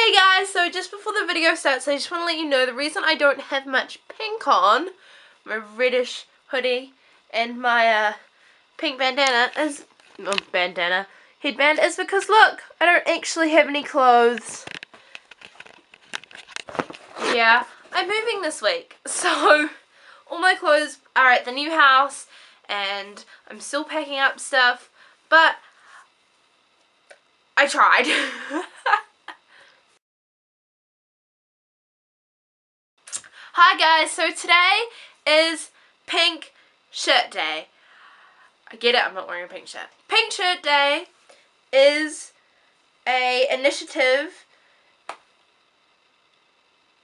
Hey guys, so just before the video starts, I just want to let you know the reason I don't have much pink on, my reddish hoodie and my pink bandana is, headband is because look, I don't actually have any clothes. Yeah, I'm moving this week, so all my clothes are at the new house and I'm still packing up stuff, but I tried. Hi guys, so today is Pink Shirt Day. I get it, I'm not wearing a pink shirt. Pink Shirt Day is a initiative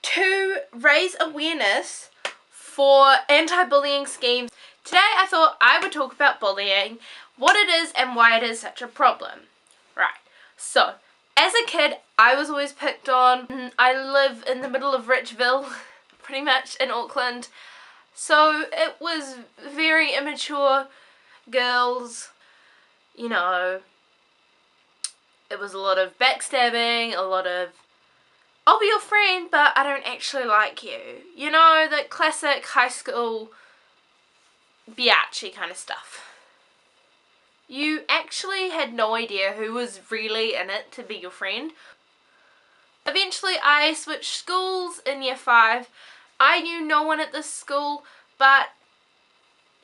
to raise awareness for anti-bullying schemes. Today I thought I would talk about bullying, what it is and why it is such a problem. Right, so as a kid I was always picked on. I live in the middle of Richville, pretty much in Auckland, so it was very immature girls, you know, it was a lot of backstabbing, a lot of I'll be your friend but I don't actually like you, you know, that classic high school biatchy kind of stuff. You actually had no idea who was really in it to be your friend. Eventually I switched schools in year 5. I knew no one at this school, but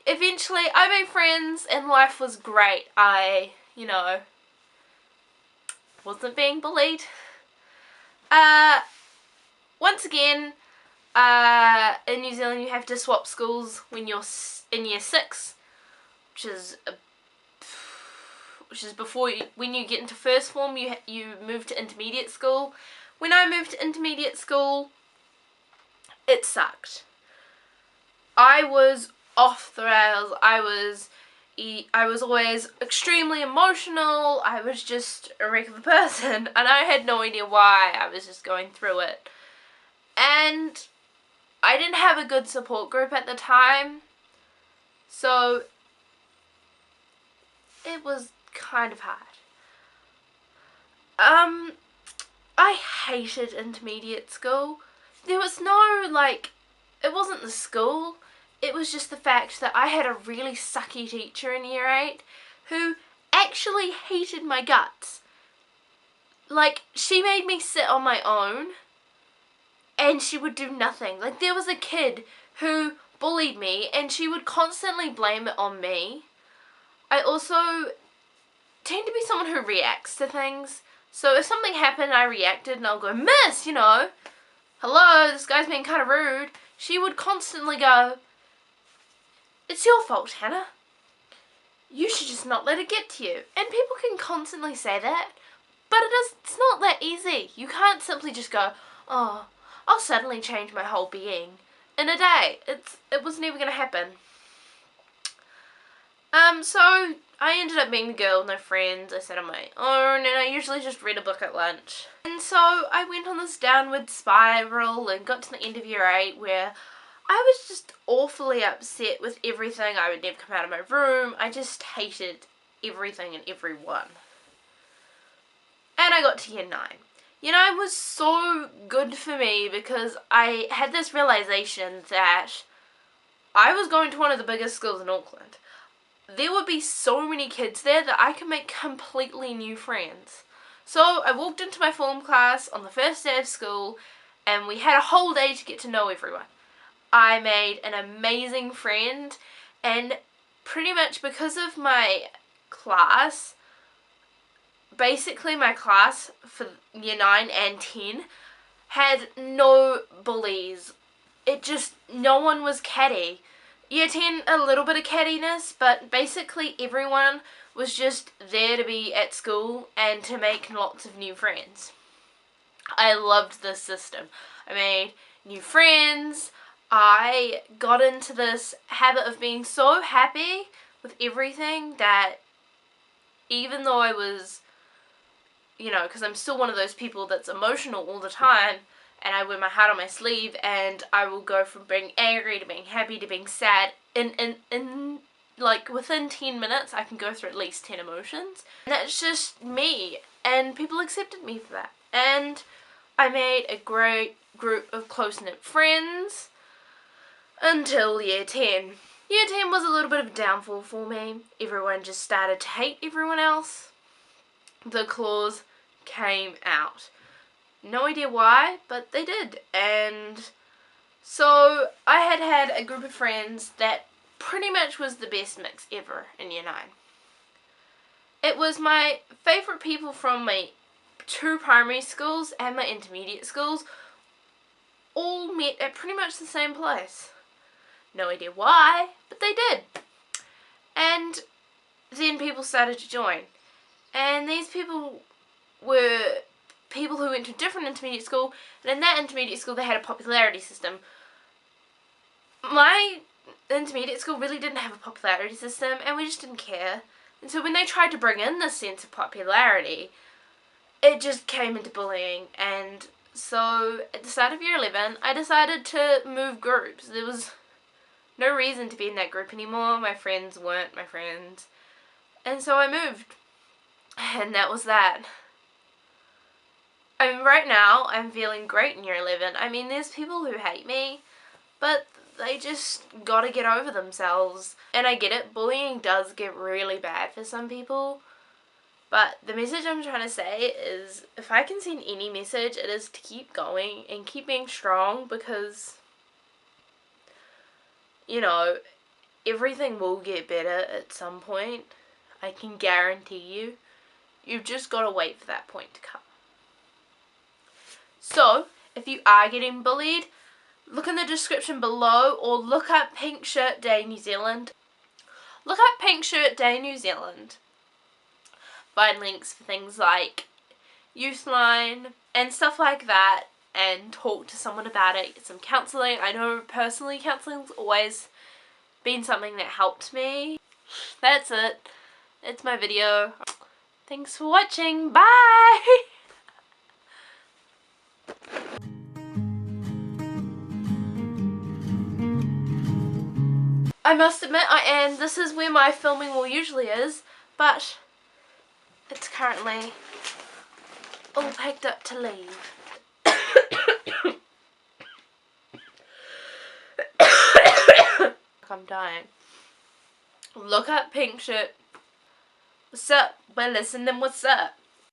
eventually I made friends and life was great. I, you know, wasn't being bullied. Once again, in New Zealand you have to swap schools when you're in year 6, which is before when you get into first form you move to intermediate school. When I moved to intermediate school, it sucked. I was off the rails. I was always extremely emotional. I was just a regular person and I had no idea why. I was just going through it. And I didn't have a good support group at the time, so it was kind of hard. I hated intermediate school. There was no, like, it wasn't the school, it was just the fact that I had a really sucky teacher in year 8 who actually hated my guts. Like, she made me sit on my own and she would do nothing. Like, there was a kid who bullied me and she would constantly blame it on me. I also tend to be someone who reacts to things. So if something happened I reacted and I'll go, "Miss, you know, hello, this guy's being kind of rude." She would constantly go, "It's your fault, Hannah. You should just not let it get to you." And people can constantly say that, but it's not that easy. You can't simply just go, "Oh, I'll suddenly change my whole being in a day." It was never going to happen. So I ended up being the girl with no friends. I sat on my own and I usually just read a book at lunch. And so I went on this downward spiral and got to the end of year 8 where I was just awfully upset with everything. I would never come out of my room. I just hated everything and everyone. And I got to year 9. Year 9 was so good for me because I had this realization that I was going to one of the biggest schools in Auckland. There would be so many kids there that I could make completely new friends. So I walked into my form class on the first day of school and we had a whole day to get to know everyone. I made an amazing friend and pretty much because of my class, basically my class for year 9 and 10 had no bullies. No one was catty. Year 10, a little bit of cattiness, but basically everyone was just there to be at school and to make lots of new friends. I loved this system. I made new friends. I got into this habit of being so happy with everything that even though I was, you know, because I'm still one of those people that's emotional all the time, and I wear my heart on my sleeve, and I will go from being angry to being happy to being sad in like within 10 minutes I can go through at least 10 emotions. And that's just me, and people accepted me for that. And I made a great group of close-knit friends until year 10. Year 10 was a little bit of a downfall for me. Everyone just started to hate everyone else. The claws came out. No idea why, but they did. And so I had a group of friends that pretty much was the best mix ever in year 9. It was my favourite people from my 2 primary schools and my intermediate schools all met at pretty much the same place. No idea why, but they did. And then people started to join. And these people were people who went to a different intermediate school, and in that intermediate school they had a popularity system. My intermediate school really didn't have a popularity system, and we just didn't care. And so when they tried to bring in this sense of popularity, it just came into bullying. And so at the start of year 11, I decided to move groups. There was no reason to be in that group anymore. My friends weren't my friends. And so I moved. And that was that. I mean, right now, I'm feeling great in year 11. I mean, there's people who hate me, but they just gotta get over themselves. And I get it, bullying does get really bad for some people. But the message I'm trying to say is, if I can send any message, it is to keep going and keep being strong, because, you know, everything will get better at some point. I can guarantee you. You've just got to wait for that point to come. So, if you are getting bullied, look in the description below or look up Pink Shirt Day New Zealand. Look up Pink Shirt Day New Zealand. Find links for things like Youthline and stuff like that, and talk to someone about it, get some counselling. I know personally counselling's always been something that helped me. That's it. It's my video. Thanks for watching. Bye! I must admit, this is where my filming wall usually is, but it's currently all packed up to leave. I'm dying. Look up Pink Shirt. What's up? We're listening. What's up?